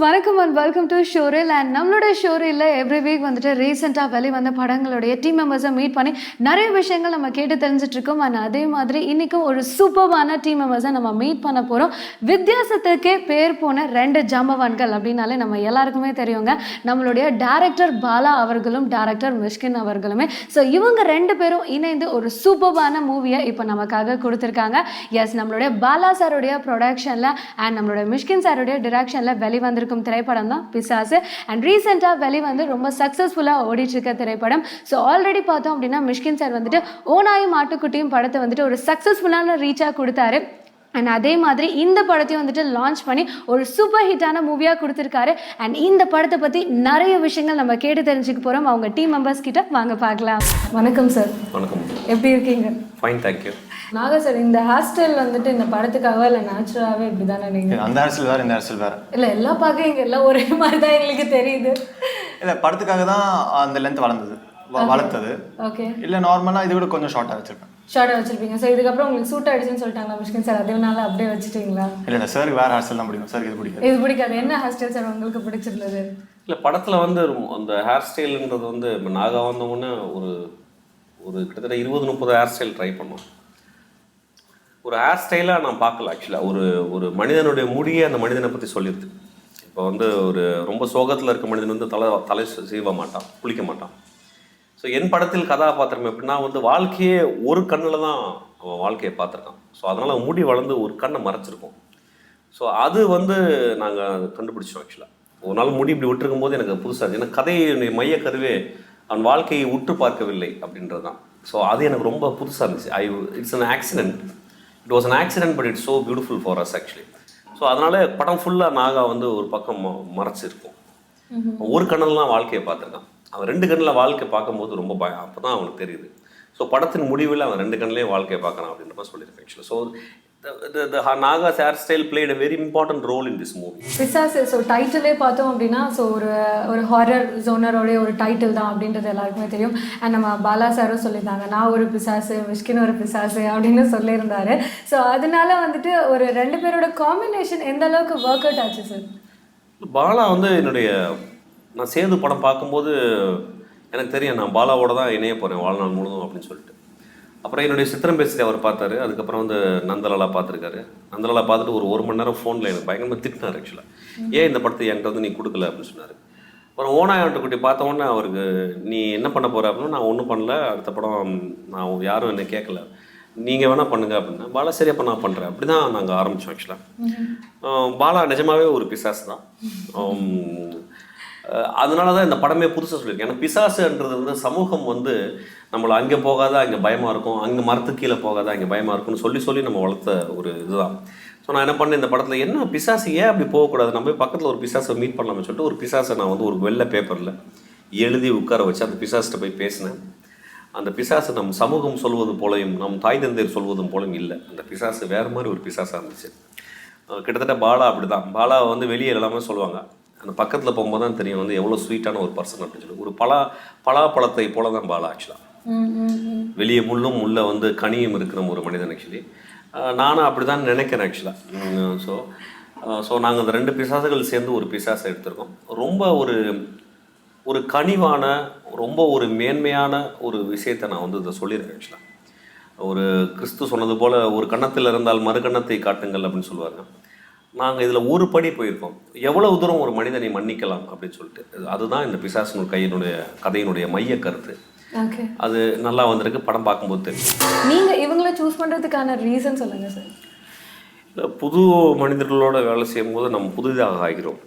வணக்கம் and welcome to ஷோரில். And நம்மளோட ஷோரில் every week வந்துட்டு ரீசெண்டாக வெளிவந்த படங்களுடைய டீம் மெம்பர்ஸை மீட் பண்ணி நிறைய விஷயங்கள் நம்ம கேட்டு தெரிஞ்சுட்டு இருக்கோம். அண்ட் அதே மாதிரி இன்றைக்கும் ஒரு சூப்பர்வான டீம் மெம்பர்ஸை நம்ம மீட் பண்ண போகிறோம். வித்தியாசத்துக்கே பேர் போன ரெண்டு ஜாம்பவான்கள் அப்படின்னாலே நம்ம எல்லாருக்குமே தெரியுங்க. நம்மளுடைய டைரக்டர் பாலா அவர்களும் டைரக்டர் மிஷ்கின் அவர்களுமே. ஸோ இவங்க ரெண்டு பேரும் இணைந்து ஒரு சூப்பர்வான மூவியை இப்போ நமக்காக கொடுத்துருக்காங்க. எஸ், நம்மளுடைய பாலா சாருடைய ப்ரொடக்ஷனில் அண்ட் நம்மளுடைய மிஷ்கின் சாருடைய டிரெக்ஷனில் வெளிவந்திருக்கும் திரைப்படம் தான் பிசாசு. அண்ட் ரீசெண்டாக வெளிவந்து ரொம்ப சக்ஸஸ்ஃபுல்லாக ஓடிட்டு இருக்க திரைப்படம். ஸோ ஆல்ரெடி பார்த்தோம் அப்படின்னா மிஷ்கின் சார் வந்துட்டு ஓனாயும் ஆட்டுக்குட்டியும் படத்தை வந்துட்டு ஒரு சக்ஸஸ்ஃபுல்லான ரீச்சாக கொடுத்தாரு. அண்ட் அதே மாதிரி இந்த படத்தையும் வந்துட்டு லான்ச் பண்ணி ஒரு சூப்பர் ஹிட்டான மூவியாக கொடுத்துருக்காரு. அண்ட் இந்த படத்தை பற்றி நிறைய விஷயங்கள் நம்ம கேட்டு தெரிஞ்சுக்க போகிறோம். அவங்க டீம் மெம்பர்ஸ் கிட்ட வாங்க பார்க்கலாம். வணக்கம் சார். வணக்கம். எப்படி இருக்கீங்க? Fine, thank you. நாகா சார், இந்த ஹேர் ஸ்டைல் வந்துட்டு இந்த படத்துக்காக இல்லை நேச்சுரலாகவே இப்படி தானே நீங்கள்? அந்த ஹேர் ஸ்டைல் வேறு, இந்த ஹேர் ஸ்டைல் வேறு இல்லை, எல்லாம் பார்க்க இங்கே எல்லாம் ஒரே மாதிரி தான் எங்களுக்கு தெரியுது. இல்லை, படத்துக்காக தான் அந்த லென்த் வளர்த்தது. ஓகே. இல்லை, நார்மலாக இதை விட கொஞ்சம் ஷார்ட்டாக வச்சுருப்பேன். ஷார்ட்டாக வச்சுருப்பீங்க. ஸோ இதுக்கப்புறம் உங்களுக்கு சூட் ஆகிடுச்சுன்னு சொல்லிட்டாங்களா மிஷ்கின் சார்? அதனால அப்படியே வச்சுட்டீங்களா? இல்லை சாருக்கு வேறு ஹேர் ஸ்டைல் தான் பிடிக்கும், சாருக்கு இது பிடிக்கும். இது பிடிக்காது. என்ன ஹேர் ஸ்டைல் சார் உங்களுக்கு பிடிச்சிருந்தது? இல்லை, படத்தில் வந்து அந்த ஹேர் ஸ்டைலுன்றது வந்து இப்போ நாகா வந்தவொன்னே ஒரு கிட்டத்தட்ட 20-30 ஹேர் ஸ்டைல் ட்ரை பண்ணோம். ஒரு ஹேர் ஸ்டைலாக நான் பார்க்கல. ஆக்சுவலாக ஒரு மனிதனுடைய முடியே அந்த மனிதனை பற்றி சொல்லிடுது. இப்போ வந்து ஒரு ரொம்ப சோகத்தில் இருக்க மனிதன் வந்து தலை சீவ மாட்டான், குளிக்க மாட்டான். ஸோ என் படத்தில் கதாபாத்திரம் எப்படின்னா வந்து வாழ்க்கையே ஒரு கண்ணில் தான் அவன் வாழ்க்கையை பார்த்துருக்கான். ஸோ அதனால் முடி வளர்ந்து ஒரு கண்ணை மறைச்சிருக்கோம். ஸோ அது வந்து நாங்கள் கண்டுபிடிச்சோம். ஆக்சுவலாக ஒரு நாள் முடி இப்படி விட்டுருக்கும் போது எனக்கு புதுசாக இருந்துச்சு. ஏன்னா கதையுடைய மைய கருவே அவன் வாழ்க்கையை உற்று பார்க்கவில்லை அப்படின்றது தான். ஸோ அது எனக்கு ரொம்ப புதுசாக இருந்துச்சு. It's an accident. It was an accident, but it's so beautiful for us actually. So அதனால் படம் ஃபுல்லாக நாகா வந்து ஒரு பக்கம் மறைச்சிருக்கும். ஒரு கண்ணில் வாழ்க்கையை பார்த்துருக்கான். அவன் 2 கண்ணில் வாழ்க்கை பார்க்கும்போது ரொம்ப பயம். அப்போ தான் அவனுக்கு தெரியுது. ஸோ படத்தின் முடிவில் அவன் 2 கண்ணிலேயே வாழ்க்கையை பார்க்கறான் அப்படின்ற மாதிரி சொல்லியிருக்கேன் actually. So the Naga's hairstyle played a very important role in this movie. பிசாசு, ஸோ டைட்டிலே பார்த்தோம் அப்படின்னா ஸோ ஒரு ஹாரர் ஜோனரோடைய ஒரு டைட்டில் தான் அப்படின்றது எல்லாருக்குமே தெரியும். அண்ட் நம்ம பாலா சாரும் சொல்லியிருந்தாங்க, நான் ஒரு பிசாசு, மிஷ்கின் ஒரு பிசாசு அப்படின்னு சொல்லியிருந்தாரு. ஸோ அதனால வந்துட்டு ஒரு 2 பேரோட காம்பினேஷன் எந்த அளவுக்கு ஒர்க் அவுட் ஆச்சு சார்? பாலா வந்து நான் சேது படம் பார்க்கும்போது எனக்கு தெரியும் நான் பாலாவோட தான் இணைய போகிறேன் வாழ்நாள் முழுதும் அப்படின்னு சொல்லிட்டு. அப்புறம் என்னுடைய சித்திரம் பேசி அவர் பார்த்தாரு. அதுக்கப்புறம் வந்து நந்தலாலா பார்த்துருக்காரு. நந்தலாலா பார்த்துட்டு ஒரு மணி நேரம் ஃபோனில் எனக்கு பயங்கரமாக திட்டினார் ஆக்சுவலாக. ஏன் இந்த படத்தை என்கிட்ட வந்து நீ கொடுக்கல அப்படின்னு சொன்னார். அப்புறம் ஓனாயாட்டுக்குட்டி பார்த்த உடனே அவருக்கு நீ என்ன பண்ண போகிற அப்படின்னா, நான் ஒன்றும் பண்ணல, அடுத்த படம் நான் யாரும் என்னை கேட்கல, நீங்கள் வேணால் பண்ணுங்க அப்படின்னா. பாலா சரி அப்போ நான் பண்ணுறேன். அப்படி தான் நாங்கள் ஆரம்பித்தோம் ஆக்சுவலாக. பாலா நிஜமாகவே ஒரு பிசாசு தான். அதனால தான் இந்த படமே புதுசாக சொல்லியிருக்கேன். ஏன்னா பிசாசுன்றது வந்து சமூகம் வந்து நம்மளை அங்கே போகாத அங்கே பயமாக இருக்கும், அங்கே மரத்துக்கு கீழே போகாத அங்கே பயமாக இருக்கும்னு சொல்லி நம்ம வளர்த்த ஒரு இதுதான். ஸோ நான் என்ன பண்ணேன், இந்த படத்தில் என்ன பிசாசு ஏன் அப்படி போகக்கூடாது, நம்ம போய் பக்கத்தில் ஒரு பிசாசை மீட் பண்ணலாம்னு சொல்லிட்டு ஒரு பிசாசை நான் வந்து ஒரு வெள்ளை பேப்பரில் எழுதி உட்கார வச்சு அந்த பிசாசிட்ட போய் பேசினேன். அந்த பிசாசு நம் சமூகம் சொல்வது போலையும் நம் தாய் தந்தையர் சொல்வதும் போலையும் இல்லை. அந்த பிசாசு வேறு மாதிரி ஒரு பிசாசாக இருந்துச்சு. கிட்டத்தட்ட பாலா அப்படி தான். பாலா வந்து வெளியே எல்லாமே சொல்லுவாங்க, அந்த பக்கத்தில் போகும்போது தான் தெரியும் வந்து எவ்வளோ ஸ்வீட்டான ஒரு பர்சன் அப்படின்னு சொல்லி. ஒரு பலாப்பழத்தை போல தான் பாலா ஆக்சுவலாக. வெளியே முள்ளும் உள்ள வந்து கனியும் இருக்கிற ஒரு மனிதன் ஆக்சுவலி. நானும் அப்படி தான் நினைக்கிறேன் ஆக்சுவலாக. ஸோ நாங்கள் அந்த 2 பிசாசுகள் சேர்ந்து ஒரு பிசாசை எடுத்திருக்கோம். ரொம்ப ஒரு கனிவான, ரொம்ப ஒரு மேன்மையான ஒரு விஷயத்தை நான் வந்து இதை சொல்லியிருக்கேன் ஆக்சுவலாக. ஒரு கிறிஸ்து சொன்னது போல் ஒரு கன்னத்தில் இருந்தால் மறு கன்னத்தை காட்டுங்கள் அப்படின்னு சொல்லுவாங்க. நாங்கள் இதில் ஒரு படி போயிருக்கோம். எவ்வளவு தூரம் ஒரு மனிதனை மன்னிக்கலாம் அப்படின்னு சொல்லிட்டு. அதுதான் இந்த பிசாசு கதையினுடைய மைய கருத்து. அது நல்லா வந்திருக்கு. படம் பார்க்கும்போது தெரியும். நீங்கள் இவங்கள சூஸ் பண்ணுறதுக்கான ரீசன் சொல்லுங்கள் சார். இல்லை, புது மனிதர்களோட வேலை செய்யும்போது நம்ம புதிதாக ஆகிறோம்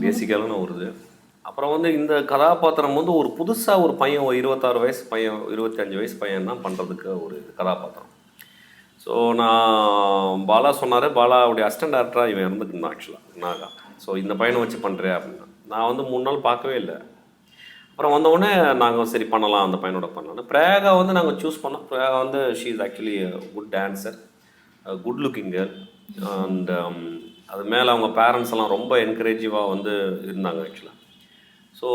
பேசிக்கலான ஒரு இது. அப்புறம் வந்து இந்த கதாபாத்திரம் வந்து ஒரு புதுசாக ஒரு பையன், ஒரு 26 வயசு பையன், 25 வயசு பையன் தான் பண்ணுறதுக்கு ஒரு கதாபாத்திரம். ஸோ நான் பாலா சொன்னார், பாலாவுடைய அசிஸ்டன்ட் டேரக்டராக இவன் இருந்துக்குந்தான் ஆக்சுவலாக நாகா. ஸோ இந்த பையனை வச்சு பண்ணுறேன் அப்படின்னா நான் வந்து 3 நாள் பார்க்கவே இல்லை. அப்புறம் வந்தவுடனே நாங்கள் சரி பண்ணலாம், அந்த பையனோட பண்ணலாம். பிரேகா வந்து நாங்கள் சூஸ் பண்ணோம். பிரேகா வந்து she is actually good dancer, good looking girl. And அது மேலே அவங்க பேரண்ட்ஸ் எல்லாம் ரொம்ப என்கரேஜிவாக வந்து இருந்தாங்க ஆக்சுவலாக. ஸோ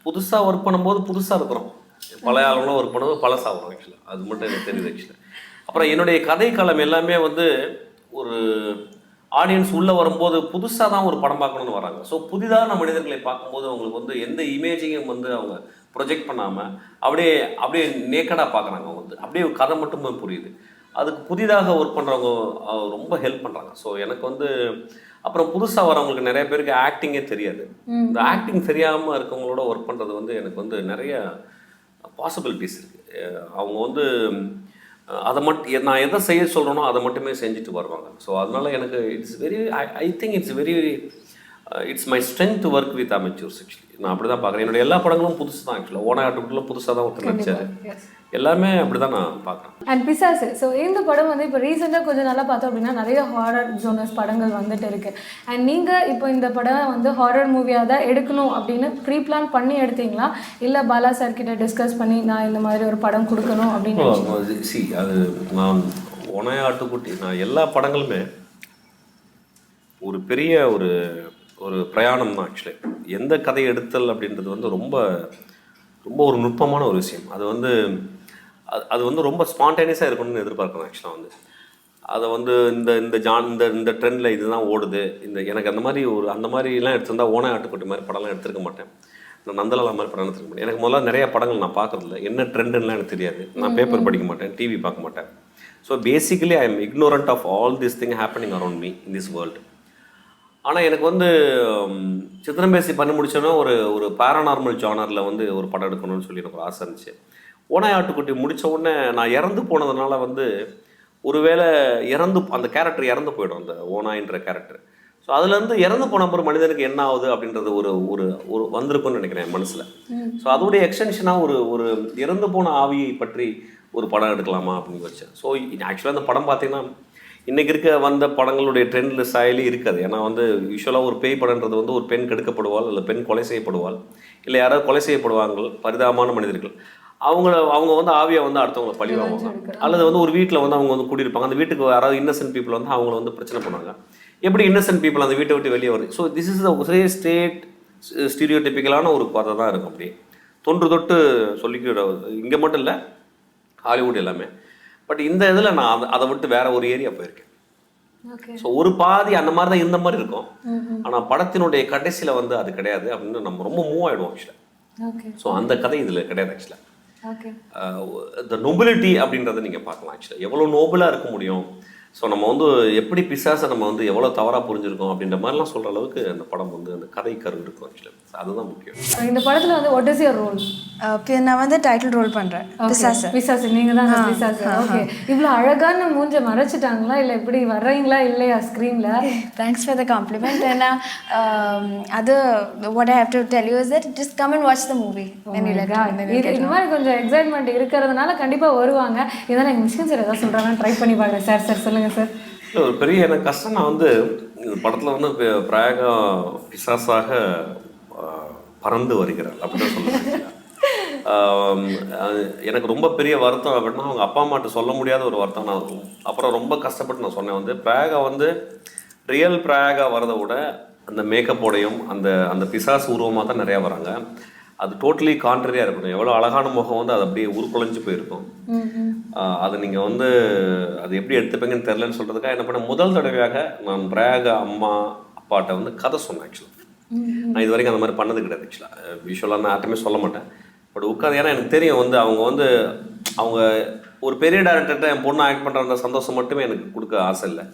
புதுசாக ஒர்க் பண்ணும்போது புதுசாக இருக்கிறோம், பழைய ஆளுங்களும் ஒர்க் பண்ணும்போது பழசாக வரும் ஆக்சுவலாக. அது மட்டும் எனக்கு தெரியுது ஆக்சுவலாக. அப்புறம் என்னுடைய கதை களம் எல்லாமே வந்து ஒரு ஆடியன்ஸ் உள்ளே வரும்போது புதுசாக தான் ஒரு படம் பார்க்கணுன்னு வராங்க. ஸோ புதிதான மனிதர்களை பார்க்கும்போது அவங்களுக்கு வந்து எந்த இமேஜையும் வந்து அவங்க ப்ரொஜெக்ட் பண்ணாமல் அப்படியே அப்படியே நேக்கடாக பார்க்குறாங்க. அவங்க வந்து அப்படியே கதை மட்டுமே புரியுது. அதுக்கு புதிதாக ஒர்க் பண்ணுறவங்க ரொம்ப ஹெல்ப் பண்ணுறாங்க. ஸோ எனக்கு வந்து அப்புறம் புதுசாக வரவங்களுக்கு நிறைய பேருக்கு ஆக்டிங்கே தெரியாது. இந்த ஆக்டிங் தெரியாமல் இருக்கவங்களோட ஒர்க் பண்ணுறது வந்து எனக்கு வந்து நிறைய பாசிபிலிட்டிஸ் இருக்குது. அவங்க வந்து அதை மட்டும் நான் எதை செய்ய சொல்கிறேனோ அதை மட்டுமே செஞ்சுட்டு வருவாங்க. ஸோ அதனால எனக்கு it's very I think it's very it's my strength to work with amateurs. Actually நான் அப்படி தான் பார்க்குறேன். என்னோட எல்லா படங்களும் புதுசு தான். ஆக்சுவலாக ஓனா ஆட்டுக்குள்ளே புதுசாக தான் ஒருத்தர் நடிச்சார். எல்லாமே அப்படி தான் நான் பார்க்குறேன். அண்ட் பிசாசு, ஸோ இந்த படம் வந்து இப்போ ரீசெண்டாக கொஞ்சம் நல்லா பார்த்தோம் அப்படின்னா நிறைய ஹாரர் ஜோனர்ஸ் படங்கள் வந்துட்டு இருக்கு. அண்ட் நீங்கள் இப்போ இந்த படம் வந்து ஹாரர் மூவியாக தான் எடுக்கணும் அப்படின்னு ப்ரீ பிளான் பண்ணி எடுத்தீங்களா, இல்லை பாலா சார் கிட்ட டிஸ்கஸ் பண்ணி நான் இந்த மாதிரி ஒரு படம் கொடுக்கணும் அப்படின்னு? சி அது நான் ஓனா ஆட்டுக்குட்டி நான் எல்லா படங்களுமே ஒரு பெரிய ஒரு ஒரு பிரயாணம் தான். ஆக்சுவலி எந்த கதை எடுத்தல் அப்படின்றது வந்து ரொம்ப ரொம்ப ஒரு நுட்பமான ஒரு விஷயம். அது வந்து அது வந்து ரொம்ப ஸ்பான்டேனியஸாக இருக்கணும்னு எதிர்பார்க்கணும். ஆக்சுவலாக வந்து அதை வந்து இந்த ட்ரெண்டில் இதுதான் ஓடுது, எனக்கு அந்த மாதிரி அந்த மாதிரிலாம் எடுத்திருந்தா ஓனா ஆட்டுக்குட்டி மாதிரி படம்லாம் எடுத்துருக்க மாட்டேன். நான் நந்தலாலா மாதிரி படம் எடுத்துருக்க மாட்டேன். எனக்கு முதல்ல நிறைய படங்கள் நான் பார்க்குறதில்ல. என்ன ட்ரெண்டுலாம் எனக்கு தெரியாது. நான் பேப்பர் படிக்க மாட்டேன், டிவி பார்க்க மாட்டேன். So basically I am ignorant of all this thing happening around me in this world. ஆனால் எனக்கு வந்து சித்திரம்பேசி பண்ணி முடிச்சோன்னா ஒரு பேரானார்மல் ஜானரில் வந்து ஒரு படம் எடுக்கணும்னு சொல்லி எனக்கு ஒரு ஆசை இருந்துச்சு. ஓனா ஆட்டுக்குட்டி முடித்த உடனே நான் இறந்து போனதுனால வந்து ஒருவேளை அந்த கேரக்டர் இறந்து போயிடும், அந்த ஓனாயின்ற கேரக்டர். ஸோ அதுலேருந்து இறந்து போன ஒரு மனிதனுக்கு என்ன ஆகுது அப்படின்றது ஒரு ஒரு வந்திருக்குன்னு நினைக்கிறேன் என் மனசில். ஸோ அதோடைய எக்ஸ்டென்ஷனாக ஒரு இறந்து போன ஆவியை பற்றி ஒரு படம் எடுக்கலாமா அப்படின்னு வச்சேன். ஸோ ஆக்சுவலாக அந்த படம் பார்த்தீங்கன்னா இன்றைக்கி வந்த படங்களுடைய ட்ரெண்டில் ஸ்டைலே இருக்காது. ஏன்னா வந்து யூஸ்வலாக ஒரு பேய் படன்றது வந்து ஒரு பெண் கெடுக்கப்படுவாள், இல்லை பெண் கொலை செய்யப்படுவாள், இல்லை யாராவது கொலை செய்யப்படுவாங்க, பரிதாபமான மனிதர்கள். அவங்க வந்து ஆவியாக வந்து அடுத்தவங்களை பழி வாங்குவாங்க. அல்லது வந்து ஒரு வீட்டில் வந்து அவங்க வந்து குடியிருப்பாங்க. அந்த வீட்டுக்கு யாராவது இன்னசென்ட் பீப்புள் வந்து அவங்கள வந்து பிரச்சனை பண்ணுவாங்க. எப்படி இன்னசென்ட் பீப்புள் அந்த வீட்டை விட்டு வெளியே வருது. ஸோ திஸ் இஸ் ஒரே ஸ்டேட் ஸ்டீரியோடிப்பிக்கலான ஒரு கதை தான் இருக்கும். அப்படியே தொட்டு சொல்லிக்கிற இங்கே மட்டும் இல்லை, ஹாலிவுட் எல்லாமே. பட் இந்த இதில் நான் அதை விட்டு வேற ஒரு ஏரியா போயிருக்கேன். ஸோ ஒரு பாதி அந்த மாதிரி தான் இந்த மாதிரி இருக்கும். ஆனால் படத்தினுடைய கடைசியில் வந்து அது கிடையாது அப்படின்னு நம்ம ரொம்ப மூவ் ஆகிடுவோம் ஆக்சுவலாக. ஸோ அந்த கதை இதில் கிடையாது ஆக்சுவலாக. த நொபிலிட்டி அப்படின்றத நீங்கள் பார்க்கலாம். ஆக்சுவலாக எவ்வளோ நோபலாக இருக்க முடியும். ஸோ நம்ம வந்து எப்படி பிசாசை நம்ம வந்து எவ்வளோ தவறாக புரிஞ்சிருக்கோம் அப்படின்ற மாதிரிலாம் சொல்கிற அளவுக்கு அந்த படம் வந்து அந்த கதை கரு இருக்கும் ஆக்சுவலாக. அதுதான் முக்கியம். இந்த படத்தில் வந்து வாட் இஸ் யுவர் ரோல்? நான் வந்து டைட்டில் ரோல் பண்ணுறேன். பிசாசு நீங்கள் தான் பிசாசு. ஓகே, இவ்வளோ அழகான மூஞ்ச மறைச்சிட்டாங்களா இல்லை இப்படி வர்றீங்களா இல்லையா ஸ்க்ரீனில்? Thanks for the compliment. ஏன்னா அது what I have to tell you is that just come and watch the movie. இந்த மாதிரி கொஞ்சம் எக்ஸைட்மெண்ட் இருக்கிறதுனால கண்டிப்பாக வருவாங்க. இதெல்லாம் எங்கள் மிஷின் சார் எதாவது சொல்கிறாங்க, ட்ரை பண்ணி பார்க்குறேன். சார் சொல்லுங்கள் சார். ஒரு பெரிய எனக்கு கஷ்டம். நான் வந்து இந்த படத்தில் வந்து பிராயகா பிசாசாக பறந்து வருகிறாள் அப்படிதான் சொல்லுவேன். எனக்கு ரொம்ப பெரிய வருத்தம் அப்படின்னா அவங்க அப்பா அம்மாட்ட சொல்ல முடியாத ஒரு வருத்தம். நான் அப்புறம் ரொம்ப கஷ்டப்பட்டு நான் சொன்னேன் வந்து பிராயகா வந்து ரியல் பிராயகா வரதை விட அந்த மேக்கப்போடையும் அந்த பிசாசு உருவமாக தான் நிறையா வராங்க. அது டோட்டலி கான்ட்ரரியாக இருக்கணும். எவ்வளோ அழகான முகம் வந்து அது அப்படியே உருக்குலைஞ்சு போயிருக்கும். அதை நீங்கள் வந்து அது எப்படி எடுத்துப்பீங்கன்னு தெரிலன்னு சொல்கிறதுக்காக என்ன பண்ண முதல் தடவையாக நான் பிராயகா அம்மா அப்பாட்ட வந்து கதை சொன்னேன். ஆக்சுவலாக நான் இது வரைக்கும் அந்த மாதிரி பண்ணது கிடையாது. ஆக்சுவலாக விஷுவலாக நான் யார்ட்டுமே சொல்ல மாட்டேன். பட் உட்காந்து ஏன்னா எனக்கு தெரியும் வந்து அவங்க ஒரு பெரிய டேரக்டர்கிட்ட என் பொண்ணு ஆக்ட் பண்ணுற அந்த சந்தோஷம் மட்டுமே எனக்கு கொடுக்க ஆசை இல்லை.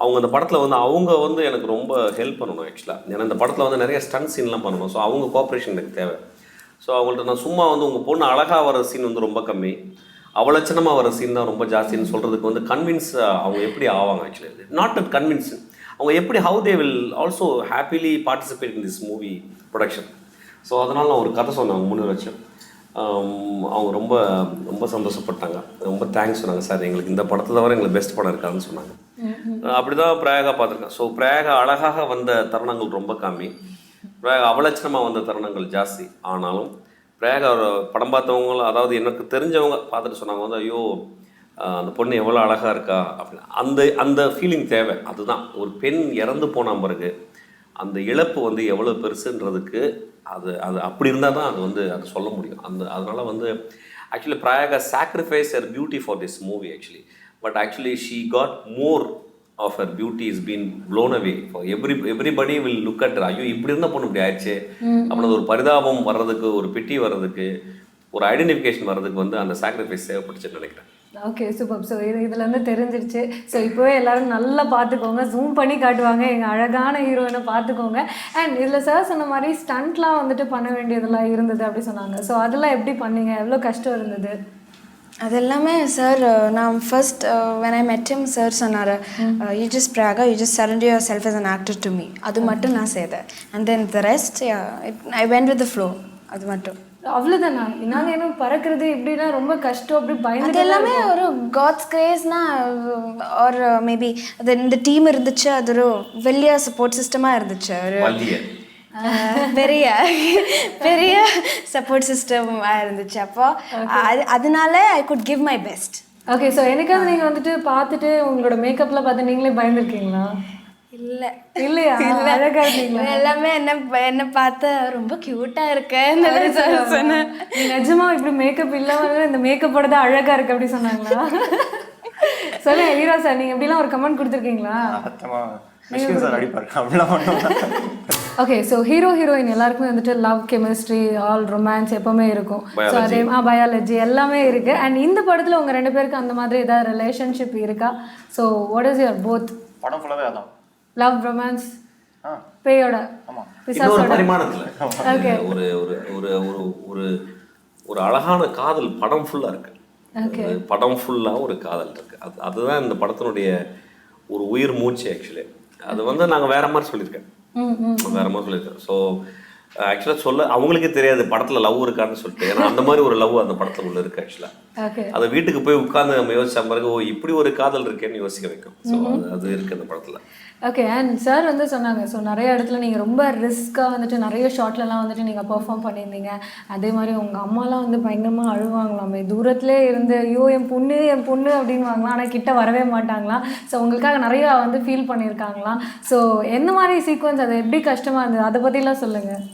அவங்க அந்த படத்தில் வந்து அவங்க வந்து எனக்கு ரொம்ப ஹெல்ப் பண்ணணும். ஆக்சுவலாக ஏன்னா இந்த படத்தில் வந்து நிறைய ஸ்டன்ட் சீன்லாம் பண்ணணும். ஸோ அவங்க கோஆப்ரேஷன் எனக்கு தேவை. ஸோ அவங்கள்ட்ட நான் சும்மா வந்து உங்கள் பொண்ணு அழகாக வர சீன் வந்து ரொம்ப கம்மி, அவலட்சணமாக வர சீன் தான் ரொம்ப ஜாஸ்தின்னு சொல்கிறதுக்கு வந்து கன்வின்ஸ் அவங்க எப்படி ஆவாங்க. ஆக்சுவலி நாட் அட் கன்வின்ஸ், அவங்க எப்படி how they will also happily participate in this movie production. So அதனால் நான் ஒரு கதை சொன்னேன். அவங்க 3 லட்சம் அவங்க ரொம்ப ரொம்ப சந்தோஷப்பட்டாங்க. ரொம்ப தேங்க்ஸ் சொன்னாங்க. சார் எங்களுக்கு இந்த படத்தை தவிர எங்களுக்கு பெஸ்ட் படம் இருக்காதுன்னு சொன்னாங்க. அப்படி தான் பிராயகா பார்த்துருக்கேன். ஸோ பிராயகா அழகாக வந்த தருணங்கள் ரொம்ப கம்மி, பிராயகா அவலட்சணமாக வந்த தருணங்கள் ஜாஸ்தி. ஆனாலும் பிராயகா படம் பார்த்தவங்களும் அதாவது எனக்கு தெரிஞ்சவங்க பார்த்துட்டு சொன்னாங்க வந்து ஐயோ அந்த பொண்ணு எவ்வளோ அழகாக இருக்கா அப்படின்னு. அந்த ஃபீலிங் தேவை. அதுதான் ஒரு பெண் இறந்து போன பிறகு அந்த இழப்பு வந்து எவ்வளோ பெருசுன்றதுக்கு அது அப்படி இருந்தால் தான் அது சொல்ல முடியும். அதனால் வந்து actually Prayaga sacrifice her beauty for this movie actually. But actually she got more of her beauty is been blown away. For everybody will look at her. ஐயோ இப்படி இருந்த பொண்ணு இப்படி ஆயிடுச்சு அப்படின்னு ஒரு பரிதாபம் வர்றதுக்கு, ஒரு பிட்டி வர்றதுக்கு, ஒரு ஐடென்டிஃபிகேஷன் வர்றதுக்கு வந்து அந்த சாக்ரிஃபைஸ் தேவைப்பட்டுச்சுன்னு நினைக்கிறேன். Okay super. ஸோ இதுலேருந்து தெரிஞ்சிருச்சு. ஸோ இப்போவே எல்லாரும் நல்லா பார்த்துக்கோங்க, ஜூம் பண்ணி காட்டுவாங்க எங்கள் அழகான ஹீரோயினை பார்த்துக்கோங்க. அண்ட் இதில் சார் சொன்ன மாதிரி ஸ்டண்ட்லாம் வந்துட்டு பண்ண வேண்டியதெல்லாம் இருந்தது அப்படி சொன்னாங்க. ஸோ அதெல்லாம் எப்படி பண்ணீங்க, எவ்வளோ கஷ்டம் இருந்தது? அது எல்லாமே சார் நான் first when I met him sir சொன்னார், you just Praga, you just surrender yourself as an actor to me. அது மட்டும் நான் செய்தேன். And then the rest, I went with the flow. அது மட்டும் அவ்வளோதானா? நாங்கள் இன்னும் பறக்கிறது இப்படின்னா ரொம்ப கஷ்டம், அப்படி பயந்து. அது எல்லாமே ஒரு காட்ஸ் கிரேஸ்னா ஒரு மேபி அது இந்த டீம் இருந்துச்சு, அது ஒரு வெளிய சப்போர்ட் சிஸ்டமாக இருந்துச்சு, ஒரு பெரிய பெரிய சப்போர்ட் சிஸ்டமாக இருந்துச்சு. அப்போ அதனால I could give my best. Okay. So எனக்காவது நீங்கள் வந்துட்டு பார்த்துட்டு உங்களோட மேக்கப்லாம் பார்த்து நீங்களே பயந்துருக்கீங்களா? இல்லை இல்லையா? அழகா இருக்கீங்களா? எல்லாமே என்ன பார்த்து ரொம்ப க்யூட்டாக இருக்கேன் சொன்னேன். நிஜமா இப்படி மேக்கப் இல்லாமல் இந்த மேக்கப்போட தான் அழகா இருக்கு அப்படி சொன்னாங்களா? சொல்லுங்க ஹீரோ சார், நீங்கள் எப்படிலாம் ஒரு கமெண்ட் கொடுத்துருக்கீங்களா? ஓகே. ஸோ ஹீரோ ஹீரோயின் எல்லாருக்குமே வந்துட்டு லவ், கெமிஸ்ட்ரி, ஆல் ரொமான்ஸ் எப்பவுமே இருக்கும். ஸோ அதே பயாலஜி எல்லாமே இருக்கு. அண்ட் இந்த படத்தில் உங்கள் 2 பேருக்கு அந்த மாதிரி ஏதாவது ரிலேஷன்ஷிப் இருக்கா? So what is your both? படம் ஃபுல்லாவே அதான் லவ், ரொமான்ஸ், பேயோட இன்னொரு பரிமாணத்தில் ஒரு ஒரு ஒரு ஒரு ஒரு அழகான காதல் படம் ஃபுல்லாக இருக்கு. படம் ஃபுல்லாக ஒரு காதல் இருக்கு. அதுதான் இந்த படத்தினுடைய ஒரு உயிர் மூச்சு. ஆக்சுவலி அது வந்து நாங்கள் வேற மாதிரி சொல்லியிருக்கேன், வேற மாதிரி சொல்லியிருக்கேன். ஸோ ஆக்சுவலாக சொல்ல அவங்களுக்கே தெரியாது படத்தில் லவ் இருக்கான்னு சொல்லிட்டு. ஏன்னா அந்த மாதிரி ஒரு லவ் அந்த படத்தில் உள்ள இருக்கு. ஆக்சுவலாக அதை வீட்டுக்கு போய் உட்காந்து நம்ம யோசிச்ச பிறகு ஓ இப்படி ஒரு காதல் இருக்கேன்னு யோசிக்க வைக்கும். ஸோ அது இருக்கு அந்த படத்தில். ஓகே. அண்ட் சார் வந்து சொன்னாங்க, ஸோ நிறைய இடத்துல நீங்கள் ரொம்ப ரிஸ்க்காக வந்துட்டு நிறைய ஷார்ட்லலாம் வந்துட்டு நீங்கள் பெர்ஃபார்ம் பண்ணியிருந்தீங்க. அதே மாதிரி உங்கள் அம்மாலாம் வந்து பயங்கரமாக அழுவாங்களாமே, தூரத்துலேயே இருந்து ஐயோ என் பொண்ணு அப்படின்னு வாங்கலாம், ஆனால் கிட்ட வரவே மாட்டாங்களாம். ஸோ உங்களுக்காக நிறையா வந்து ஃபீல் பண்ணியிருக்காங்களாம். ஸோ எந்த மாதிரி சீக்வன்ஸ், அது எப்படி கஷ்டமாக இருந்தது, அதை பற்றிலாம் சொல்லுங்கள்.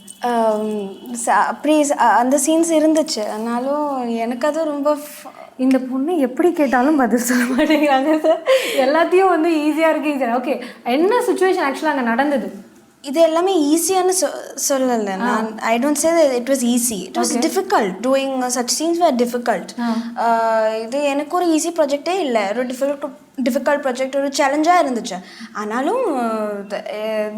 அப்படி அந்த சீன்ஸ் இருந்துச்சு. ஆனாலும் எனக்கு அது ரொம்ப இந்த பொண்ணு எப்படி கேட்டாலும் பதில் சொல்ல மாட்டேங்கிறாங்க சார். எல்லாத்தையும் வந்து ஈஸியாக இருக்குது ஈஸியாக. ஓகே, என்ன சுச்சுவேஷன் ஆக்சுவலாக அங்கே நடந்தது? இது எல்லாமே ஈஸியானு சொல்லலை நான். I don't say it was easy, it was difficult. Doing such scenes were difficult. இது எனக்கு ஒரு ஈஸி ப்ராஜெக்டே இல்லை, ஒரு டிஃபிகல்ட் ப்ராஜெக்ட், ஒரு சேலஞ்சாக இருந்துச்சு. ஆனாலும்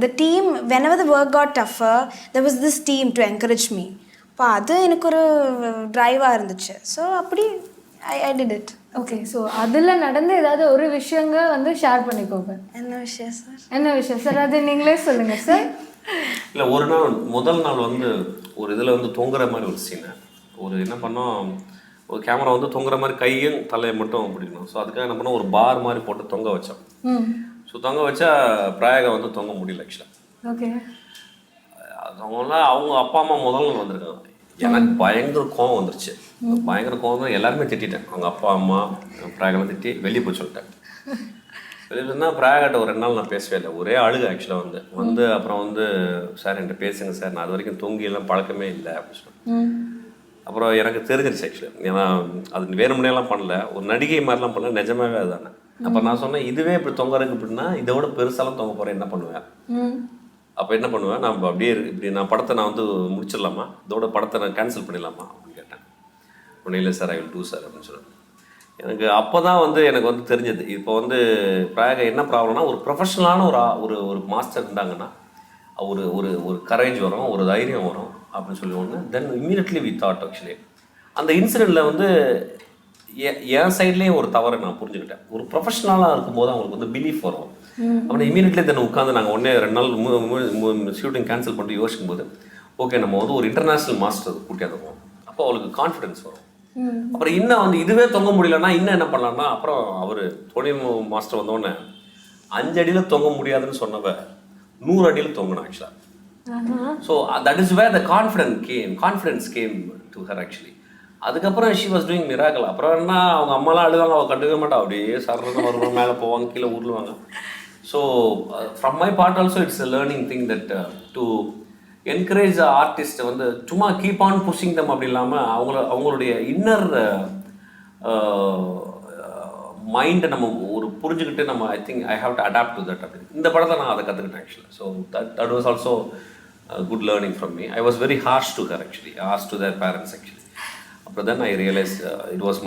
the team whenever the work got tougher there was this team to encourage me. அப்போ அது எனக்கு ஒரு ட்ரைவாக இருந்துச்சு. ஸோ அப்படி I did it. Okay. So அதில் நடந்து ஏதாவது ஒரு விஷயங்க வந்து ஷேர் பண்ணிக்கோங்க. என்ன விஷயம் சார்? என்ன விஷயம் சார், அது நீங்களே சொல்லுங்கள் சார். இல்லை, ஒரு நாள் முதல் நாள் வந்து ஒரு இதில் வந்து தொங்குற மாதிரி ஒரு சீனை ஒரு என்ன பண்ணோம், ஒரு கேமரா வந்து தொங்குற மாதிரி கையும் தலையை மட்டும் பிடிக்கணும். ஸோ அதுக்காக என்ன பண்ணோம், ஒரு பார் மாதிரி போட்டு தொங்க வச்சோம். ஸோ தொங்க வச்சா பிரயாகை வந்து தொங்க முடியல ஆக்சுவலாக. ஓகே. அவங்களாம் அவங்க அப்பா அம்மா முதல் நாள் வந்திருக்காங்க. எனக்கு பயங்கர கோவம் வந்துருச்சு. பயங்கர கோவம் தான், எல்லாருமே திட்டேன். அவங்க அப்பா அம்மா பிரயாகெல்லாம் திட்டி வெளியே போய் சொல்லிட்டேன். வெளியே சொன்னால் பிரயாகிட்ட ஒரு 2 நாள் நான் பேசவே இல்லை, ஒரே அழுகு ஆக்சுவலாக வந்து அப்புறம் வந்து சார் என்கிட்ட பேசுங்க சார், நான் அது வரைக்கும் தொங்கியெல்லாம் பழக்கமே இல்லை அப்படின்னு சொன்னேன். அப்புறம் எனக்கு தெரிஞ்சிருச்சு ஆக்சுவலி, ஏன்னா அது வேறு முறையெல்லாம் பண்ணல, ஒரு நடிகை மாதிரிலாம் பண்ணல, நிஜமாவே அதுதானே. அப்போ நான் சொன்னேன், இதுவே இப்படி தொங்குறதுக்கு அப்படின்னா இதை விட பெருசாலாம் தொங்க போகிறேன், என்ன பண்ணுவேன்? அப்போ என்ன பண்ணுவேன், நான் அப்படியே இப்படி நான் படத்தை நான் வந்து முடிச்சிடலாமா, இதோட படத்தை நான் கேன்சல் பண்ணிடலாமா அப்படின்னு கேட்டேன். ஒன்றும் இல்லை sir, I will do sir அப்படின்னு சொன்னேன். எனக்கு அப்போ தான் வந்து எனக்கு வந்து தெரிஞ்சது, இப்போ வந்து பிராக என்ன ப்ராப்ளம்னா, ஒரு ப்ரொஃபஷனலான ஒரு ஒரு மாஸ்டர் இருந்தாங்கன்னா ஒரு ஒரு ஒரு கரேஜ் வரும், ஒரு தைரியம் வரும் அப்படின்னு சொல்லி ஒன்று. தென் இம்மீடியட்லி வி தாட் ஆக்சுவலி அந்த இன்சிடெண்ட்டில் வந்து என் சைட்லேயும் ஒரு தவறை நான் புரிஞ்சுக்கிட்டேன். ஒரு ப்ரொஃபஷனலாக இருக்கும்போது அவங்களுக்கு வந்து பிலீஃப் வரும். அப்புறம் இமீடியட்லி தென் உட்காந்து நாங்கள் 2 நாள் ஷூட்டிங் கேன்சல் பண்ணிட்டு யோசிக்கும் போது ஓகே நம்ம வந்து ஒரு இன்டர்நேஷ்னல் மாஸ்டர் கூட்டியாந்துவோம், அப்போ அவளுக்கு கான்ஃபிடென்ஸ் வரும். அப்புறம் இன்னும் வந்து இதுவே தொங்க முடியலன்னா இன்னும் என்ன பண்ணலாம்னா, அப்புறம் அவர் தோனி மாஸ்டர் வந்தோடனே 5 அடியில் தொங்க முடியாதுன்னு சொன்னவ 100 அடியில் தொங்கணும் ஆக்சுவலாக. So that is where the confidence came to her actually. அதுக்கப்புறம் ஷி வாஸ் டூயிங் மிராக்கல். அப்புறம் என்ன, அவங்க அம்மாலாம் அழுவாங்க, அவள் கண்டுக்க மாட்டா, அப்படியே சர்றன்னு வருவாங்க, மேலே போவாங்க, கீழே உருளுவாங்க. So from my part also it's a learning thing that to encourage ஆர்டிஸ்ட்டை வந்து சும்மா கீப் ஆன் புஷிங் தம் அப்படி இல்லாமல் அவங்களுடைய இன்னர் மைண்டை நம்ம ஒரு புரிஞ்சுக்கிட்டு நம்ம I think I have to adapt to that அப்படின்னு இந்த படத்தில் நான் அதை கற்றுக்கிட்டேன் ஆக்சுவலாக. So that was also good learning from me. I was very harsh to her actually, harsh to their parents actually. அப்புறம் then I realise it was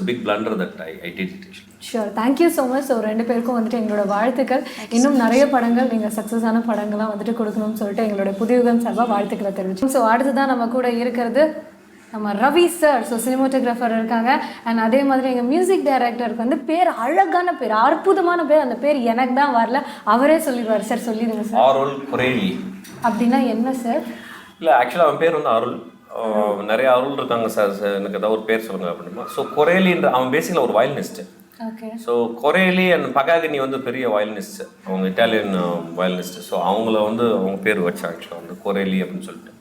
a big blunder that I did it actually. Sure, thank you so much. So 2 பேருக்கும் வந்துட்டு எங்களோட வாழ்த்துக்கள். இன்னும் நிறைய படங்கள் நீங்கள் சக்ஸஸான படங்கள்லாம் வந்துட்டு கொடுக்கணும்னு சொல்லிட்டு எங்களோட புதியுகம் சார்பாக வாழ்த்துக்களை தெரிவிச்சோம். ஸோ அடுத்ததான் நம்ம கூட இருக்கிறது நம்ம ரவி சார். ஸோ சினிமாட்டோகிராஃபர் இருக்காங்க. அண்ட் அதே மாதிரி எங்கள் மியூசிக் டைரக்டருக்கு வந்து பேர் அழகான பேர், அற்புதமான பேர். அந்த பேர் எனக்கு தான் வரல, அவரே சொல்லிடுவார். சார் சொல்லிடுங்க சார். அருள் குரேலி அப்படின்னா என்ன சார்? இல்லை ஆக்சுவலாக அவன் பேர் வந்து அருள். நிறைய அருள் இருக்காங்க சார், எனக்கு ஏதாவது ஒரு பேர் சொல்லுங்கள் அப்படின்னா. ஸோ குரேலின்ற அவன் பேசிக்கலாக ஒரு வயலினிஸ்ட்டு. ஓகே. ஸோ கொரேலி அண்ட் பகாகினி வந்து பெரிய வயலினிஸ்ட், அவங்க இட்டாலியன் வயலினிஸ்ட். ஸோ அவங்கள வந்து அவங்க பேர் வச்சாங்க ஆக்சுவலாக வந்து கொரேலி அப்படின்னு சொல்லிட்டு.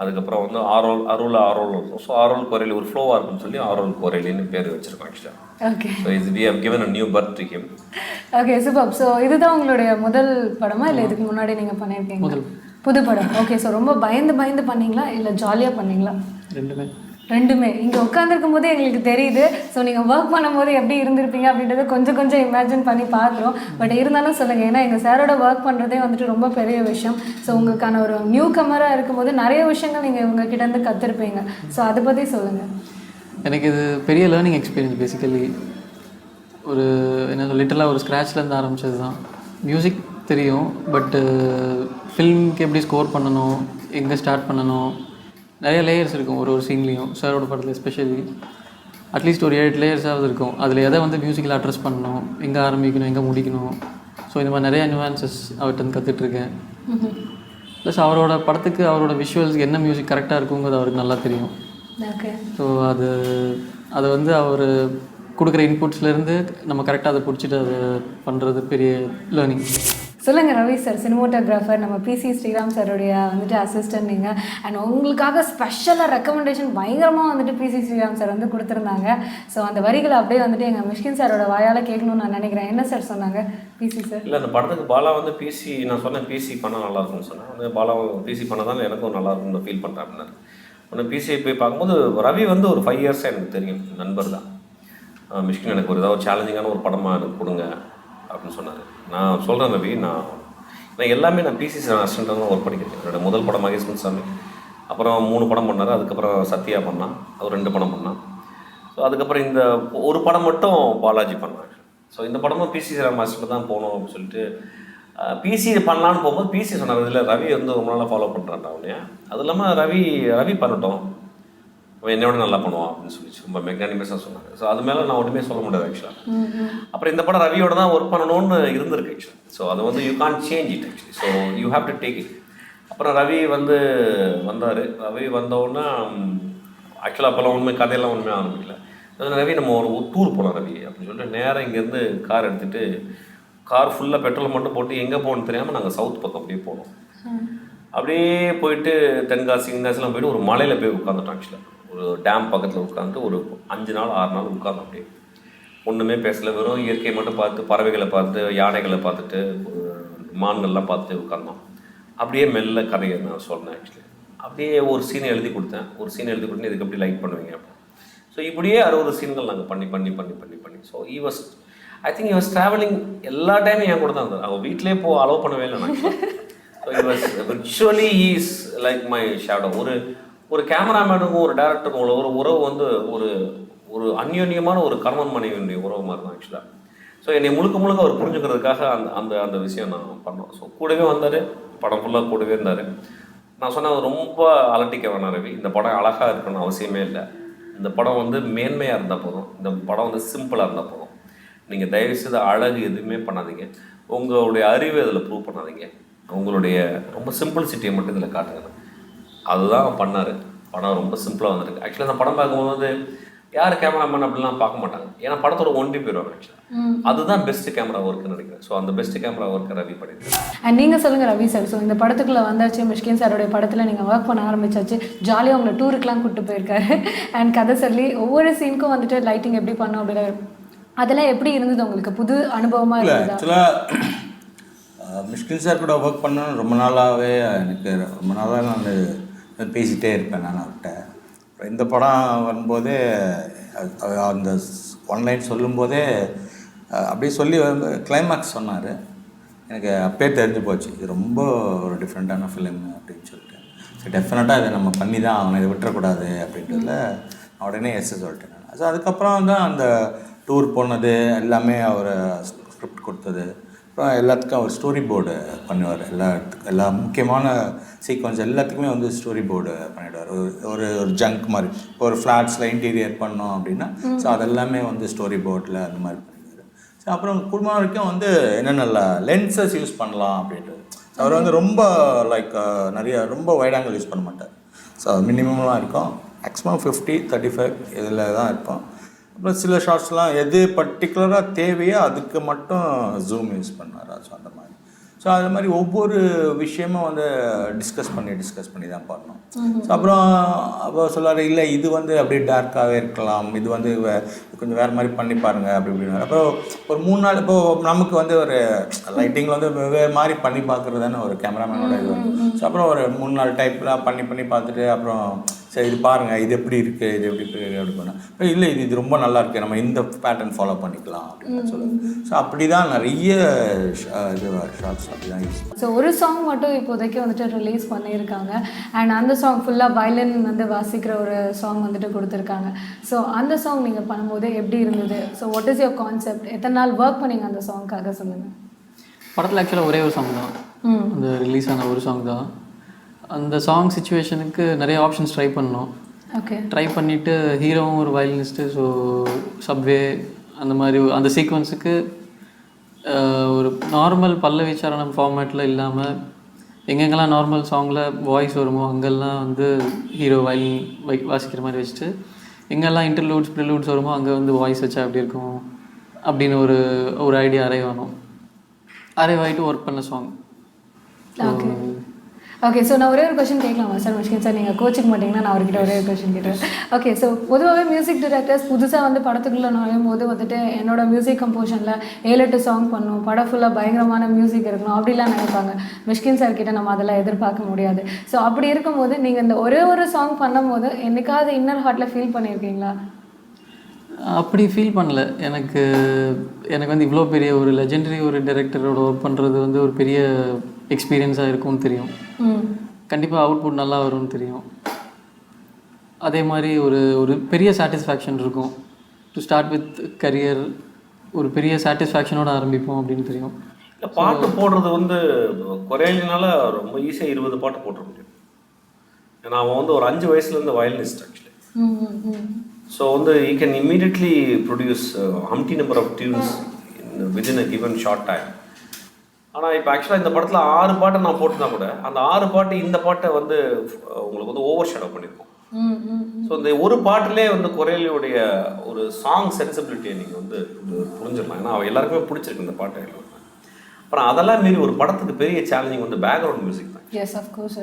அதுக்கப்புறம் வந்து அருள் இருக்கும். ஸோ அருள் கொரேலி ஒரு ஃப்ளோவாக இருக்குன்னு சொல்லி அருள் கொரேலின்னு பேர் வச்சிருக்கோம் ஆக்சுவலாக. ஓகே. ஸோ இது we have given a new birth to him. Okay super. So இதுதான் உங்களுடைய முதல் படமா இல்லை இதுக்கு முன்னாடி நீங்கள் பண்ணியிருக்கீங்க? புது படம். ஓகே. ஸோ ரொம்ப பயந்து பண்ணீங்களா இல்லை ஜாலியாக பண்ணீங்களா? ரெண்டுமே. இங்கே உட்காந்துருக்கும் போதே எங்களுக்கு தெரியுது. ஸோ நீங்கள் ஒர்க் பண்ணும்போது எப்படி இருந்திருப்பீங்க அப்படின்றத கொஞ்சம் இமேஜின் பண்ணி பார்க்குறோம். பட் இருந்தாலும் சொல்லுங்கள், ஏன்னா எங்கள் சாரோட ஒர்க் பண்ணுறதே வந்துட்டு ரொம்ப பெரிய விஷயம். ஸோ உங்களுக்கான ஒரு நியூ கமராக இருக்கும்போது நிறைய விஷயங்கள் நீங்கள் இவங்ககிட்டேருந்து கற்றுருப்பீங்க. ஸோ அதை பற்றி சொல்லுங்கள். எனக்கு இது பெரிய லேர்னிங் எக்ஸ்பீரியன்ஸ். பேசிக்கலி ஒரு என்ன சொல் லிட்டலாக ஒரு ஸ்க்ராட்ச்லேருந்து ஆரம்பித்தது தான். மியூசிக் தெரியும், பட்டு ஃபில்முக்கு எப்படி ஸ்கோர் பண்ணணும், எங்கே ஸ்டார்ட் பண்ணணும், நிறைய லேயர்ஸ் இருக்கும் ஒரு சீன்லேயும். சாரோட படத்தில் எஸ்பெஷலி அட்லீஸ்ட் ஒரு 7 லேயர்ஸாவது இருக்கும். அதில் எதை வந்து மியூசிக்கில் அட்ரஸ் பண்ணணும், எங்கே ஆரம்பிக்கணும், எங்கே முடிக்கணும். ஸோ இந்த மாதிரி நிறைய நியூவான்சஸ் அவர்கிட்ட வந்து கற்றுட்ருக்கேன். ப்ளஸ் அவரோட படத்துக்கு அவரோட விஷுவல்ஸ்க்கு என்ன மியூசிக் கரெக்டாக இருக்குங்கிறது அவருக்கு நல்லா தெரியும். ஸோ அதை வந்து அவர் கொடுக்குற இன்புட்ஸ்லேருந்து நம்ம கரெக்டாக அதை பிடிச்சிட்டு அதை பண்ணுறது பெரிய லேர்னிங். சொல்லுங்கள் ரவி சார், சினிமோட்டோகிராஃபர், நம்ம பிசி ஸ்ரீராம் சாருடைய வந்துட்டு அசிஸ்டன்ட் நீங்கள். அண்ட் உங்களுக்காக ஸ்பெஷலாக ரெக்கமெண்டேஷன் பயங்கரமாக வந்துட்டு பிசி ஸ்ரீராம் சார் வந்து கொடுத்துருந்தாங்க. ஸோ அந்த வரிகளை அப்படியே வந்துட்டு எங்கள் மிஷ்கின் சாரோட வாயால் கேட்கணும்னு நான் நினைக்கிறேன். என்ன சார் சொன்னாங்க பிசி சார்? இல்லை, அந்த படத்துக்கு பாலா வந்து பிசி நான் சொன்னேன் பிசி பண்ணால் நல்லாயிருக்கும்னு சொன்னேன். வந்து பாலா பிசி பண்ண தான் எனக்கும் நல்லாயிருக்கும்னு ஃபீல் பண்ணுறேன் அப்படின்னாரு. ஒன்று பிசிஐ போய் பார்க்கும்போது ரவி வந்து ஒரு 5 இயர்ஸாக எனக்கு தெரியும், நண்பர் தான். மிஷ்கின் எனக்கு ஒரு ஏதாவது சேலஞ்சிங்கான ஒரு படமாக எனக்கு கொடுங்க அப்படின்னு சொன்னார். நான் சொல்கிறேன் ரவி, நான் எல்லாமே நான் பிசி அசிஸ்டண்ட்டாக தான் ஒர்க் பண்ணிக்கிறேன். என்னோட முதல் படம் மகேஷ் முன்சாமி, அப்புறம் 3 படம் பண்ணார். அதுக்கப்புறம் சத்யா பண்ணான், அவர் 2 படம் பண்ணான். ஸோ அதுக்கப்புறம் இந்த ஒரு படம் மட்டும் பாலாஜி பண்ணாங்க. ஸோ இந்த படமும் பிசி மாஸ்டர் தான் போகணும் அப்படின்னு சொல்லிட்டு பிசி பண்ணலான்னு போகும்போது பிசி சொன்னார், இதில் ரவி வந்து ரொம்ப நாளாக ஃபாலோ பண்ணுறான் அவனையா. அது இல்லாமல் ரவி பண்ணட்டும், அவன் என்னோட நல்லா பண்ணுவான் அப்படின்னு சொல்லி ரொம்ப மெக்கானிக்கஸாக சொன்னாங்க. ஸோ அது மேலே நான் ஒன்றுமே சொல்ல முடியாது ஆக்சுவலாக. அப்புறம் இந்த படம் ரவியோட தான் ஒர்க் பண்ணணும்னு இருந்திருக்கு ஆக்சுவலி. ஸோ அது வந்து you can change it actually. So you have to take it. அப்புறம் ரவி வந்து வந்தார். ரவி வந்தவுடனே ஆக்சுவலாக அப்போல்லாம் உண்மை கதையெல்லாம் உண்மையாக ஆரம்பிக்கல. ரவி நம்ம ஒரு டூர் போனோம் ரவி அப்படின்னு சொல்லிட்டு நேராக இங்கேருந்து கார் எடுத்துகிட்டு கார் ஃபுல்லாக பெட்ரோல் மட்டும் போட்டு எங்கே போகணும்னு தெரியாமல் நாங்கள் சவுத் பக்கம் அப்படியே போனோம். அப்படியே போயிட்டு தென்காசி இங்காசிலாம் போயிட்டு ஒரு மலையில் போய் உட்காந்துட்டோம் ஆக்சுவலாக. ஒரு டேம் பக்கத்தில் உட்காந்துட்டு ஒரு 5 நாள் 6 நாள் உட்காந்தோம். அப்படியே ஒன்றுமே பேசலை, வெறும் இயற்கையை மட்டும் பார்த்து, பறவைகளை பார்த்து, யானைகளை பார்த்துட்டு, மான்கள்லாம் பார்த்துட்டு உட்காந்தோம். அப்படியே மெல்ல கதையை நான் சொன்னேன் ஆக்சுவலி. அப்படியே ஒரு சீனை எழுதி கொடுத்தேன். ஒரு சீனை எழுதி கொடுத்து இதுக்கு எப்படி லைக் பண்ணுவீங்க அப்போ. ஸோ இப்படியே 60 சீன்கள் நாங்கள் பண்ணி. So I think he was travelling எல்லா டைமும் என் கூட தான் இருந்தார். அவங்க வீட்டிலே அலோவ் பண்ணவே இல்லை நான். So he was virtually he is like my shadow. ஒரு கேமராமேனுக்கும் ஒரு டேரக்டருக்கும் உள்ள ஒரு உறவு வந்து ஒரு அந்யோன்யமான ஒரு கணவன் மனைவியுடைய உறவு மாதிரி தான் ஆக்சுவலாக. ஸோ என்னை முழுக்க அவர் புரிஞ்சுக்கிறதுக்காக அந்த விஷயம் நான் பண்ணோம். ஸோ கூடவே வந்தார், படம் ஃபுல்லாக கூடவே இருந்தார். நான் சொன்னேன், ரொம்ப அலட்டிக்க வேணாம் ரவி, இந்த படம் அழகாக இருக்கணும்னு அவசியமே இல்லை. இந்த படம் வந்து மேன்மையாக இருந்தால் போதும், இந்த படம் வந்து சிம்பிளாக இருந்தால் போதும். நீங்கள் தயவுசெய்து அழகு எதுவுமே பண்ணாதீங்க, உங்களுடைய அறிவு இதில் ப்ரூவ் பண்ணாதீங்க, உங்களுடைய ரொம்ப சிம்பிள்சிட்டியை மட்டும் இதில் காட்டுங்க. அதுதான் பண்ணார். படம் ரொம்ப சிம்பிளாக வந்துருக்கு. ஆக்சுவலாக அந்த படம் பார்க்கும்போது யார் கேமராமேன் அப்படிலாம் பார்க்க மாட்டாங்க, ஏன்னா படத்தோட ஒன்றி போயிடுவாங்க ஆக்சுவலாக. அதுதான் பெஸ்ட் கேமரா ஒர்க்குன்னு நினைக்கிறேன். ஸோ அந்த பெஸ்ட் கேமரா ஒர்க்கை ரவி பண்ணியிருக்கேன். அண்ட் நீங்கள் சொல்லுங்கள் ரவி சார், ஸோ இந்த படத்துக்குள்ளே வந்தாச்சு, மிஷ்கின் சாரோடைய படத்தில் நீங்கள் ஒர்க் பண்ண ஆரம்பிச்சாச்சு, ஜாலியாக உங்களை டூருக்குலாம் கூப்பிட்டு போயிருக்காரு. அண்ட் கதை சொல்லி ஒவ்வொரு சீனுக்கும் வந்துட்டு லைட்டிங் எப்படி பண்ணோம் அப்படின்னு அதெல்லாம் எப்படி இருந்தது உங்களுக்கு? புது அனுபவமாக இருந்தது? ஆக்சுவலாக மிஷ்கின் சார் கூட ஒர்க் பண்ணணும்னு ரொம்ப நாளாகவே எனக்கு ரொம்ப நாளாக நான் பேசிகிட்டே இருப்பேன் நான் அவர்கிட்ட. இந்த படம் வரும்போது அந்த ஒன்லைன் சொல்லும்போதே அப்படியே சொல்லி கிளைமேக்ஸ் சொன்னார். எனக்கு அப்பயே தெரிஞ்சு போச்சு இது ரொம்ப ஒரு டிஃப்ரெண்ட்டான ஃபிலிம் அப்படின்னு சொல்லிட்டு. ஸோ டெஃபினட்டாக இதை நம்ம பண்ணி தான் அவனை இதை விட்டுறக்கூடாது அப்படின்றதுல உடனே எஸ் சொல்லிட்டேன் நான். ஸோ அதுக்கப்புறம் தான் அந்த டூர் போனது எல்லாமே அவர் ஸ்கிரிப்ட் கொடுத்தது. அப்புறம் எல்லாத்துக்கும் அவர் ஸ்டோரி போர்டு பண்ணுவார். எல்லா முக்கியமான சீக்வன்ஸ் எல்லாத்துக்குமே வந்து ஸ்டோரி போர்டு பண்ணிவிடுவார். ஒரு ஜங்க் மாதிரி இப்போ ஒரு ஃப்ளாட்ஸில் இன்டீரியர் பண்ணோம் அப்படின்னா ஸோ அதெல்லாமே வந்து ஸ்டோரி போர்டில் அந்த மாதிரி பண்ணிடுவார். ஸோ அப்புறம் குடும்பம் வரைக்கும் வந்து என்னென்ன லென்சஸ் யூஸ் பண்ணலாம் அப்படின்றது அவர் வந்து ரொம்ப லைக் நிறைய ரொம்ப வைட் ஆங்கிள் யூஸ் பண்ண மாட்டார். ஸோ மினிமம்லாம் இருக்கும், மேக்ஸிமம் 50-35 இதில் தான் இருக்கும். அப்புறம் சில ஷார்ட்ஸ்லாம் எது பர்டிகுலராக தேவையோ அதுக்கு மட்டும் ஜூம் யூஸ் பண்ணார். ஸோ அந்த மாதிரி ஸோ அது மாதிரி ஒவ்வொரு விஷயமும் வந்து டிஸ்கஸ் பண்ணி தான் பண்ணோம். ஸோ அப்புறம் அப்போ சொல்லார் இல்லை இது வந்து அப்படியே டார்க்காகவே இருக்கலாம், இது வந்து கொஞ்சம் வேறு மாதிரி பண்ணி பாருங்கள் அப்படி இப்படின்னு. அப்புறம் ஒரு 3 நாள் இப்போது நமக்கு வந்து ஒரு லைட்டிங்கில் வந்து வேறு மாதிரி பண்ணி பார்க்குறது தானே ஒரு கேமராமேனோட இது வந்து. ஸோ அப்புறம் ஒரு 3 நாள் டைப்லாம் பண்ணி பார்த்துட்டு அப்புறம் சரி இது பாருங்கள் இது எப்படி இருக்குது இது எப்படி இருக்குது அப்படி பண்ணால் இல்லை இது ரொம்ப நல்லா இருக்குது நம்ம இந்த பேட்டர்ன் ஃபாலோ பண்ணிக்கலாம் அப்படின்னு சொல்லுவாங்க. ஸோ அப்படி தான் நிறைய இது ஷார்ட்ஸ் அப்படி தான் யூஸ் பண்ணுவோம். ஸோ ஒரு சாங் மட்டும் இப்போதைக்கு வந்துட்டு ரிலீஸ் பண்ணியிருக்காங்க. அண்ட் அந்த சாங் ஃபுல்லாக வயலின் வந்து வாசிக்கிற ஒரு சாங் வந்துட்டு கொடுத்துருக்காங்க. ஸோ அந்த சாங் நீங்கள் பண்ணும்போது எப்படி இருந்தது? So what is your concept? எத்தனை நாள் ஒர்க் பண்ணீங்க அந்த சாங்க்காக சொல்லுங்கள். படத்தில் ஆக்சுவலாக ஒரே ஒரு சாங் தான், அந்த ரிலீஸ் ஆன ஒரு சாங் தான். அந்த சாங் சுச்சுவேஷனுக்கு நிறைய ஆப்ஷன்ஸ் ட்ரை பண்ணோம். ஓகே. ட்ரை பண்ணிவிட்டு ஹீரோவும் ஒரு வயலினிஸ்ட்டு, ஸோ சப்வே அந்த மாதிரி அந்த சீக்வன்ஸுக்கு ஒரு நார்மல் பல்லவி சரணம் ஃபார்மேட்டில் இல்லாமல் எங்கெங்கெல்லாம் நார்மல் சாங்கில் வாய்ஸ் வருமோ அங்கெல்லாம் வந்து ஹீரோ வயலின் வாசிக்கிற மாதிரி வச்சுட்டு, எங்கெல்லாம் இன்டர்லூட்ஸ் ப்ரிலூட்ஸ் வருமோ அங்கே வந்து வாய்ஸ் வச்சா அப்படி இருக்கும் அப்படின்னு ஒரு ஐடியா அரைவ் ஆகிட்டு ஒர்க் பண்ண சாங். ஓகே. ஸோ நான் ஒரே ஒரு கொஸ்டின் கேட்கலாமா சார்? மிஷ்கின் சார், நீங்கள் கோச்சிக்க மாட்டிங்கன்னா நான் அவர்கிட்ட ஒரே ஒரு கொஸ்டின் கேட்டேன். ஓகே. ஸோ பொதுவாகவே மியூசிக் டைரக்டர்ஸ் புதுசாக வந்து படத்துக்குள்ளே நுழையும் போது வந்துட்டு என்னோட மியூசிக் கம்போஷனில் 7-8 சாங் பண்ணணும், படம் ஃபுல்லாக பயங்கரமான மியூசிக் இருக்கணும் அப்படிலாம் நினைப்பாங்க. மிஷ்கின் சார் கிட்ட நம்ம அதெல்லாம் எதிர்பார்க்க முடியாது. ஸோ அப்படி இருக்கும்போது நீங்கள் இந்த ஒரே ஒரு சாங் பண்ணும்போது என்னைக்காவது இன்னர் ஹார்ட்டில் ஃபீல் பண்ணியிருக்கீங்களா? அப்படி ஃபீல் பண்ணல. எனக்கு வந்து இவ்வளோ பெரிய ஒரு லெஜெண்டரி ஒரு டைரக்டரோட ஒர்க் பண்ணுறது வந்து ஒரு பெரிய எக்ஸ்பீரியன்ஸாக இருக்கும்னு தெரியும். கண்டிப்பாக அவுட்புட் நல்லா வரும்னு தெரியும். அதே மாதிரி ஒரு பெரிய சாட்டிஸ்ஃபேக்ஷன் இருக்கும். டு ஸ்டார்ட் வித் கரியர் ஒரு பெரிய சாட்டிஸ்ஃபேக்ஷனோட ஆரம்பிப்போம் அப்படின்னு தெரியும். பாட்டு போடுறது வந்து குறையினால ரொம்ப ஈஸியாக 20 பாட்டு போட்டுற முடியும். ஏன்னா அவன் வந்து ஒரு 5 வயசுலேருந்து வயலினிஸ்ட் ஆக்சுவலி. ஸோ வந்து you can immediately produce hundred number of tunes within a given short time. ஆனால் இப்போ ஆக்சுவலாக இந்த படத்தில் 6 பாட்டை நான் போட்டுனா கூட அந்த 6 பாட்டு இந்த பாட்டை வந்து உங்களுக்கு வந்து ஓவர் ஷேடோ பண்ணியிருக்கோம். ஸோ இந்த ஒரு பாட்டிலே வந்து குரேலியோடைய ஒரு சாங் சென்சிபிலிட்டியை நீங்கள் வந்து புரிஞ்சிடலாம். ஏன்னா எல்லாருக்குமே பிடிச்சிருக்கு இந்த பாட்டை. அப்புறம் அதெல்லாம் மீறி ஒரு படத்துக்கு பெரிய சேலஞ்சிங் வந்து பேக்ரவுண்ட் மியூசிக் தான். S of course.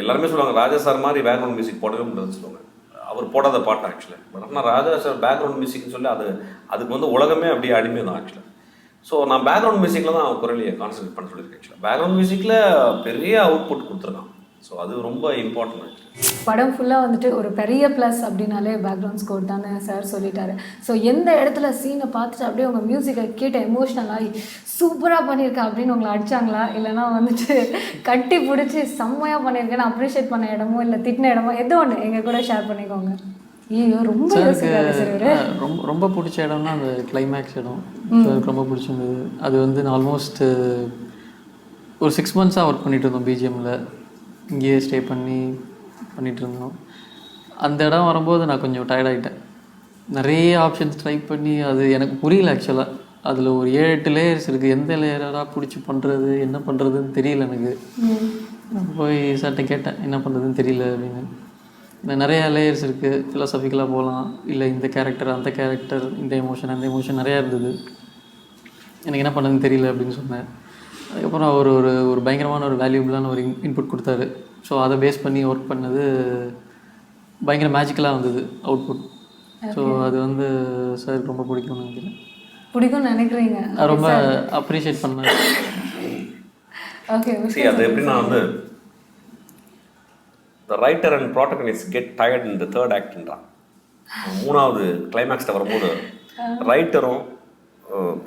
எல்லாருமே சொல்லுவாங்க ராஜா சார் மாதிரி பேக்ரவுண்ட் மியூசிக் போடவே முடியாதுன்னு சொல்லுவாங்க. அவர் போடாத பாட்டு ஆக்சுவலாக. பட் ஆனால் ராஜா சார் பேக்ரவுண்ட் மியூசிக்னு சொல்லி அதுக்கு வந்து உலகமே அப்படியே அடிமை தான் ஆக்சுவலாக. ஸோ நான் பேக்ரவுண்ட் மியூசிக்கில் தான் குரலியை கான்சன்ட்ரேட் பண்ண சொல்லியிருக்கேன். ஆக்சுவலாக பேக்ரவுண்ட் மியூசிக்கில் பெரிய அவுட்புட் கொடுத்துருக்கான். ஸோ அது ரொம்ப இம்பார்ட்டன்ட் ஆக்சுவலி. படம் ஃபுல்லாக வந்துட்டு ஒரு பெரிய ப்ளஸ் அப்படின்னாலே பேக்ரவுண்ட் ஸ்கோர் தானே சார் சொல்லிட்டாரு. ஸோ எந்த இடத்துல சீனை பார்த்துட்டு அப்படியே உங்கள் மியூசிக்கை கேட்டு எமோஷ்னலாகி சூப்பராக பண்ணியிருக்கேன் அப்படின்னு உங்களை அடித்தாங்களா, இல்லைனா வந்துட்டு கட்டி பிடிச்சி செம்மையாக பண்ணியிருக்கேன்னு அப்ரிஷியேட் பண்ண இடமோ இல்லை திட்டின இடமோ எதோ ஒன்று எங்கள் கூட ஷேர் பண்ணிக்கோங்க. ஐயோ ரொம்ப ரொம்ப பிடிச்ச இடம்னா அந்த கிளைமேக்ஸ் இடம் எனக்கு ரொம்ப பிடிச்சிருந்தது. அது வந்து நான் ஆல்மோஸ்ட் ஒரு 6 மந்த்ஸாக ஒர்க் பண்ணிகிட்டு இருந்தோம். பிஜிஎம்மில் இங்கேயே ஸ்டே பண்ணிகிட்டு இருந்தோம். அந்த இடம் வரும்போது நான் கொஞ்சம் டயர்டாகிட்டேன். நிறைய ஆப்ஷன்ஸ் ட்ரை பண்ணி அது எனக்கு புரியல ஆக்சுவலாக. அதில் ஒரு 7-8 லேயர்ஸ் இருக்குது. எந்த லேயராக பிடிச்சி பண்ணுறது என்ன பண்ணுறதுன்னு தெரியல எனக்கு. போய் சார்கிட்ட கேட்டேன் என்ன பண்ணுறதுன்னு தெரியல அப்படின்னு. நிறையா லேயர்ஸ் இருக்குது. ஃபிலாசபிக்கலாக போகலாம், இல்லை இந்த கேரக்டர் அந்த கேரக்டர், இந்த எமோஷன் அந்த எமோஷன் நிறையா இருந்தது. எனக்கு என்ன பண்ணுறதுன்னு தெரியல அப்படின்னு சொன்னேன். அதுக்கப்புறம் அவர் ஒரு பயங்கரமான ஒரு வேல்யூபிளான ஒரு இன்புட் கொடுத்தாரு. ஸோ அதை பேஸ் பண்ணி ஒர்க் பண்ணது பயங்கர மேஜிக்கலாக வந்தது அவுட்புட். ஸோ அது வந்து சார் ரொம்ப பிடிக்கும்னு நினைக்கிறீங்க. ரொம்ப அப்ரிஷியேட் பண்ணேன். ஓகே. அது எப்படின்னா வந்து the writer and protagonist get tired in the third act ன்றா. மூணாவது கிளைமேக்ஸில் வரும்போது ரைட்டரும்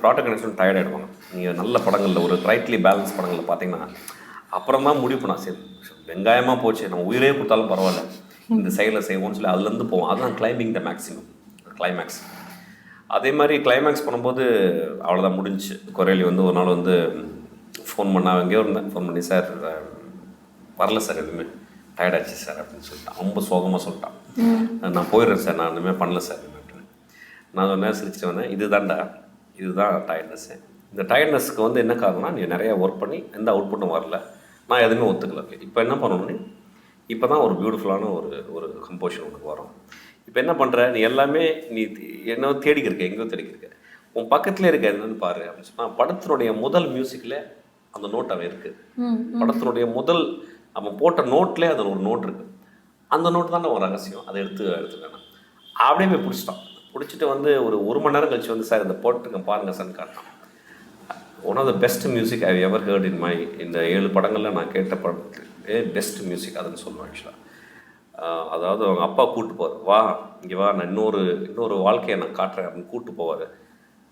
ப்ராட்டகனிஸ்டும் டயர்ட் ஆகிடுவாங்க. நீங்கள் நல்ல படங்களில் ஒரு ரைட்லி பேலன்ஸ் படங்களில் பார்த்தீங்கன்னா அப்புறம் தான் முடிவு பண்ணா சரி வெங்காயமாக போச்சு நம்ம உயிரே கொடுத்தாலும் பரவாயில்ல இந்த சைடில் செய்வோம்னு சொல்லி அதுலேருந்து போவோம். அதுதான் கிளைம்பிங் த மேக்ஸிமம் கிளைமேக்ஸ். அதே மாதிரி கிளைமேக்ஸ் பண்ணும்போது அவ்வளோதான் முடிஞ்சு. கொரேலி வந்து ஒரு நாள் வந்து ஃபோன் பண்ணால் எங்கேயோ இருந்தேன், ஃபோன் பண்ணி சார் வரல சார் எதுவுமே டயர்டாச்சு சார் அப்படின்னு சொல்லிட்டான். ரொம்ப சோகமாக சொல்லிட்டான். நான் போயிடுறேன் சார், நான் இனிமேல் பண்ணல சார் அப்படின்னு. நான் சொன்னேன் சிரிச்சுட்டு வந்தேன், இதுதான் டயர்ட்னஸ்ஸு. இந்த டயர்ட்னஸ்க்கு வந்து என்ன காரணம்னா நீ நிறையா ஒர்க் பண்ணி எந்த அவுட்புட்டும் வரல, நான் எதுவுமே ஒத்துக்கல. இப்போ என்ன பண்ணணும்னு இப்போ தான் ஒரு பியூட்டிஃபுல்லான ஒரு கம்போஷன் உனக்கு வரும். இப்போ என்ன பண்ணுற நீ எல்லாமே நீ என்ன தேடிக்கிருக்க, எங்கேயோ தேடிக்கிருக்க, உன் பக்கத்துலேயே இருக்க என்னன்னு பாரு அப்படின்னு சொன்னால் படத்தினுடைய முதல் மியூசிக்கில் அந்த நோட் அவன் இருக்குது. படத்தினுடைய முதல் அவன் போட்ட நோட்லேயே அதில் ஒரு நோட் இருக்குது. அந்த நோட்டு தான் ஒரு ரகசியம். அதை எடுத்துக்கணும். அப்படியே போய் பிடிச்சிட்டான். பிடிச்சிட்டு வந்து ஒரு மணி நேரம் கழிச்சு வந்து சார் இந்த போட்டுருக்கேன் பாருங்கள் சார்னு காட்டினான். One of the best music I ever heard in my இந்த 7 படங்களில் நான் கேட்ட படத்துக்கு பெஸ்ட் மியூசிக் அதுன்னு சொல்லுவேன் ஆக்சுவலாக. அதாவது அவங்க அப்பா கூப்பிட்டு போவார், வா இங்கே வா நான் இன்னொரு வாழ்க்கையை நான் காட்டுறேன் அப்படின்னு கூப்பிட்டு போவார்.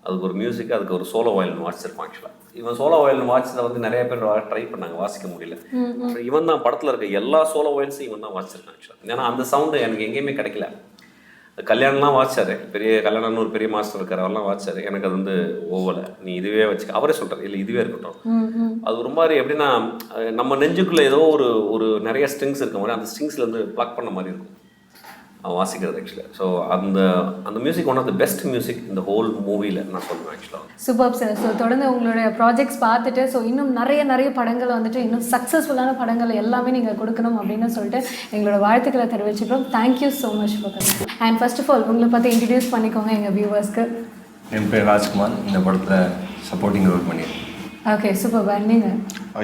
அதுக்கு ஒரு மியூசிக், அதுக்கு ஒரு சோலோ வயலின் வாசிச்சிருப்பான் ஆக்சுவலாக. இவன் சோலோ வயலின் வாசிச்சதை வந்து நிறைய பேர் ட்ரை பண்ணாங்க, வாசிக்க முடியல. இவன் தான் படத்தில் இருக்க எல்லா சோலோ வயல்ஸையும் இவன் தான் வாசிச்சிருக்கான் ஆக்சுவலாக. ஏன்னா அந்த சவுண்டு எனக்கு எங்கேயுமே கிடைக்கல. கல்யாணம்லாம் வாசிச்சாரு, பெரிய கல்யாணம்னு ஒரு பெரிய மாஸ்டர் இருக்கார், அவரெல்லாம் வாசிச்சாரு. எனக்கு அது வந்து ஓவலை, நீ இதுவே வச்சுக்க. அவரே சொல்கிறார் இல்லை இதுவே இருக்கட்டும். அது ஒரு மாதிரி எப்படின்னா நம்ம நெஞ்சுக்குள்ளே ஏதோ ஒரு நிறைய ஸ்ட்ரிங்ஸ் இருக்க மாதிரி அந்த ஸ்ட்ரிங்ஸ்லேருந்து ப்ளக் பண்ண மாதிரி இருக்கும் அவன் வாசிக்கிறது ஆக்சுவலாக. ஸோ அந்த music one of the best music இந்த ஹோல் மூவியில் நான் சொல்லுவேன் ஆக்சுவலாக. Super sir. ஸோ தொடர்ந்து உங்களுடைய ப்ராஜெக்ட்ஸ் பார்த்துட்டு ஸோ இன்னும் நிறைய படங்கள் வந்துட்டு இன்னும் சக்ஸஸ்ஃபுல்லான படங்கள் எல்லாமே நீங்கள் கொடுக்கணும் அப்படின்னு சொல்லிட்டு எங்களோட வாழ்த்துக்களை தெரிவிச்சுக்கிறோம். Thank you so much for coming. And first of all உங்களை பற்றி இன்ட்ரடியூஸ் பண்ணிக்கோங்க எங்கள் வியூவர்ஸ்க்கு. என் பேர் ராஜ்குமார், இந்த படத்தில் சப்போர்ட்டிங் ரோல் பண்ணியிருக்கேன். Okay super. நீங்கள்?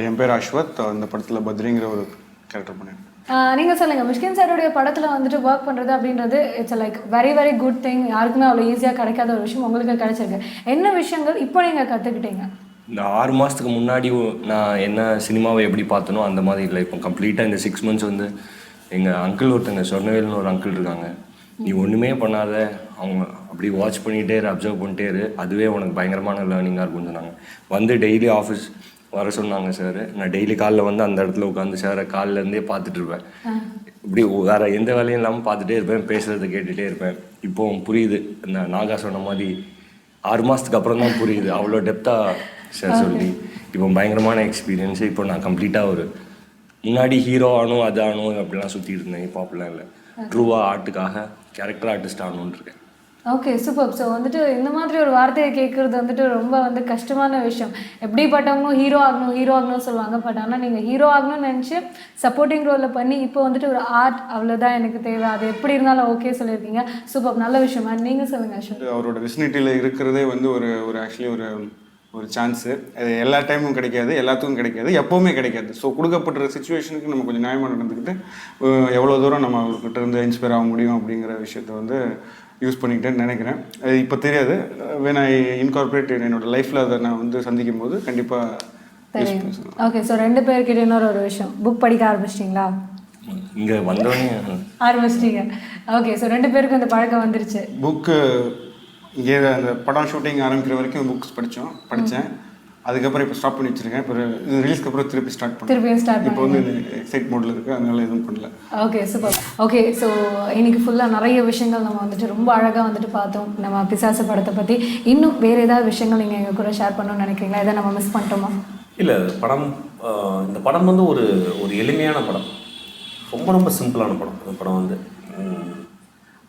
என் பேர் அஸ்வத், இந்த படத்தில் பத்ரிங்கிற ஒரு கேரக்டர் பண்ணியிருக்கேன். நீங்கள் சொல்லுங்கள், மிஷ்கின் சாருடைய படத்தில் வந்துட்டு ஒர்க் பண்ணுறது அப்படின்றது it's like very good thing. யாருக்குமே அவ்வளோ ஈஸியாக கிடைக்காத ஒரு விஷயம் உங்களுக்கு கிடைச்சிருக்கு. என்ன விஷயங்கள் இப்போ நீங்கள் கற்றுக்கிட்டீங்க? இந்த 6 மாதத்துக்கு முன்னாடி நான் என்ன சினிமாவை எப்படி பார்த்தனோ அந்த மாதிரி இல்லை. இப்போ கம்ப்ளீட்டாக இந்த 6 months வந்து எங்கள் அங்கிள் ஒருத்தங்க சொர்ணவேல்னு ஒரு அங்கிள் இருக்காங்க. நீ ஒன்றுமே பண்ணாத, அவங்க அப்படி வாட்ச் பண்ணிகிட்டே இரு, அப்சர்வ் பண்ணிட்டே இரு, அதுவே உனக்கு பயங்கரமான லேர்னிங்காக இருக்கும்னு சொன்னாங்க. வந்து டெய்லி ஆஃபீஸ் வர சொன்னாங்க சார். நான் டெய்லி காலைல வந்து அந்த இடத்துல உட்காந்து சாரை காலிலேருந்தே பார்த்துட்ருப்பேன். இப்படி வேறு எந்த வேலையும் இல்லாமல் பார்த்துட்டே இருப்பேன், பேசுகிறத கேட்டுகிட்டே இருப்பேன். இப்போ புரியுது, இந்த நாகா சொன்ன மாதிரி 6 மாதத்துக்கு அப்புறம் தான் புரியுது அவ்வளோ டெப்த்தாக சார் சொல்லி. இப்போ பயங்கரமான எக்ஸ்பீரியன்ஸு. இப்போ நான் கம்ப்ளீட்டாக முன்னாடி ஹீரோ ஆனும் அது ஆனும் அப்படிலாம் சுற்றிட்டு இருந்தேன். இப்போ அப்படிலாம் இல்லை, ட்ரூவாக ஆர்ட்டுக்காக கேரக்டர் ஆர்டிஸ்ட் ஆகணுன்னு இருக்கேன். Okay super. ஸோ வந்துட்டு இந்த மாதிரி ஒரு வார்த்தையை கேட்குறது வந்துட்டு ரொம்ப கஷ்டமான விஷயம். எப்படிப்பட்டவங்களும் ஹீரோ ஆகணும்னு சொல்லுவாங்க. பட் ஆனால் நீங்கள் ஹீரோ ஆகணும்னு நினச்சி சப்போர்ட்டிங் ரோலில் பண்ணி இப்போ வந்துட்டு ஒரு ஆர்ட் அவ்வளோதான் எனக்கு தேவை, அது எப்படி இருந்தாலும் ஓகே சொல்லியிருக்கீங்க. சூப்பர், நல்ல விஷயம். நீங்கள் சொல்லுங்கள் அஸ்வத். அவரோட விசினிட்டியில் இருக்கிறதே வந்து ஒரு ஆக்சுவலி ஒரு சான்ஸு. அது எல்லா டைமும் கிடைக்காது, எல்லாத்துக்கும் கிடைக்காது, எப்போவுமே கிடைக்காது. ஸோ கொடுக்கப்பட்ட சுச்சுவேஷனுக்கு நம்ம கொஞ்சம் நியாயமாக நடந்துக்கிட்டு எவ்வளோ தூரம் நம்ம அவர்கிட்ட இருந்து இன்ஸ்பயர் ஆக முடியும் அப்படிங்கிற விஷயத்த வந்து யூஸ் பண்ணிக்கிட்டேன்னு நினைக்கிறேன். அது இப்போ தெரியாது, when I incorporate என்னோட லைஃப்பில் அதை நான் வந்து சந்திக்கும் போது கண்டிப்பாக யூஸ் பண்ண. ஓகே. ஸோ 2 பேர்கிட்ட இன்னொரு விஷயம், புக் படிக்க ஆரம்பிச்சிட்டிங்களா? இங்கே வந்தோடனே ஆரம்பிச்சிட்டிங்க. ஓகே. ஸோ 2 பேருக்கும் அந்த பழக்கம் வந்துருச்சு. புக்கு இங்கே அந்த படம் ஷூட்டிங் ஆரம்பிக்கிற வரைக்கும் புக்ஸ் படித்தேன். அதுக்கப்புறம் இப்போ ஸ்டாப் பண்ணி வச்சுருக்கேன். இப்போ இது ரிலீஸ்க்கு அப்புறம் திருப்பி ஸ்டார்ட் பண்ணேன். இப்போ வந்து எக்ஸைட் மோடில் இருக்குது, அதனால எதுவும் பண்ணல. Okay super. ஓகே. ஸோ இன்னைக்கு ஃபுல்லாக நிறைய விஷயங்கள் நம்ம வந்துட்டு ரொம்ப அழகாக வந்துட்டு பார்த்தோம் நம்ம பிசாசு படத்தை பற்றி. இன்னும் வேறு ஏதாவது விஷயங்கள் நீங்கள் எங்கள் கூட ஷேர் பண்ணணும்னு நினைக்கிறீங்களா? எதை நம்ம மிஸ் பண்ணிட்டோமா? இல்லை, இந்த படம் வந்து ஒரு எளிமையான படம், ரொம்ப சிம்பிளான படம். இந்த படம் வந்து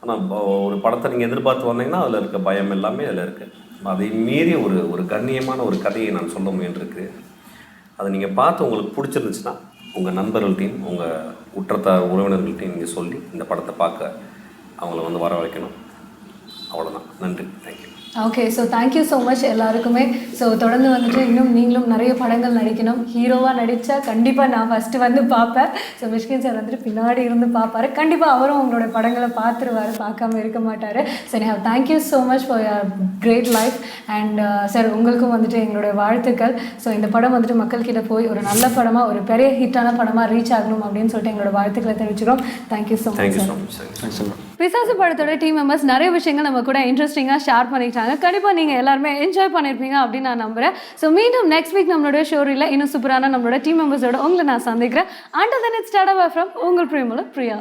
ஆனால் ஒரு படத்தை நீங்கள் எதிர்பார்த்து வந்தீங்கன்னா அதில் இருக்க பயம் எல்லாமே அதில் இருக்குது. அதை மீறி ஒரு கண்ணியமான ஒரு கதையை நான் சொல்ல முயன்றிருக்கிறேன். அதை நீங்கள் பார்த்து உங்களுக்கு பிடிச்சிருந்துச்சுன்னா உங்கள் நண்பர்கள்ட்டையும் உங்கள் உற்றத்தார் உறவினர்கள்ட்டையும் நீங்கள் சொல்லி இந்த படத்தை பார்க்க அவங்கள வந்து வரவழைக்கணும். அவ்வளோதான். நன்றி. Thank you. Okay. So thank you so much எல்லாருக்குமே. ஸோ தொடர்ந்து வந்துட்டு இன்னும் நீங்களும் நிறைய படங்கள் நடிக்கணும். ஹீரோவாக நடித்தா கண்டிப்பாக நான் ஃபஸ்ட்டு வந்து பார்ப்பேன். ஸோ மிஷ்கின் சார் வந்துட்டு பின்னாடி இருந்து பார்ப்பாரு. கண்டிப்பாக அவரும் உங்களோட படங்களை பார்த்துருவார், பார்க்காம இருக்க மாட்டார். So I have thank you so much for your great life. And sir உங்களுக்கும் வந்துட்டு எங்களுடைய வாழ்த்துக்கள். ஸோ இந்த படம் வந்துட்டு மக்கள்கிட்ட போய் ஒரு நல்ல படமாக, ஒரு பெரிய ஹிட்டான படமாக ரீச் ஆகணும் அப்படின்னு சொல்லிட்டு எங்களோட வாழ்த்துக்களை தெரிவிச்சுக்கிறோம். Thank you so much. Thank you so much. Thanks. பிசாசு படத்தோட டீம் மெம்பர்ஸ் நிறைய விஷயங்கள் நம்ம கூட இன்ட்ரெஸ்டிங்காக ஷேர் பண்ணிட்டாங்க. கண்டிப்பாக நீங்கள் எல்லாருமே என்ஜாய் பண்ணியிருப்பீங்க அப்படின்னு நான் நம்புகிறேன். ஸோ மீண்டும் நெக்ஸ்ட் வீக் நம்மளோட ஷோரில் இன்னும் சூப்பரான நம்மளோட டீம் மெம்பர்ஸோட உங்களை நான் சந்திக்கிறேன். Under then it's Tata from உங்கள் பிரியமுள்ள பிரியா.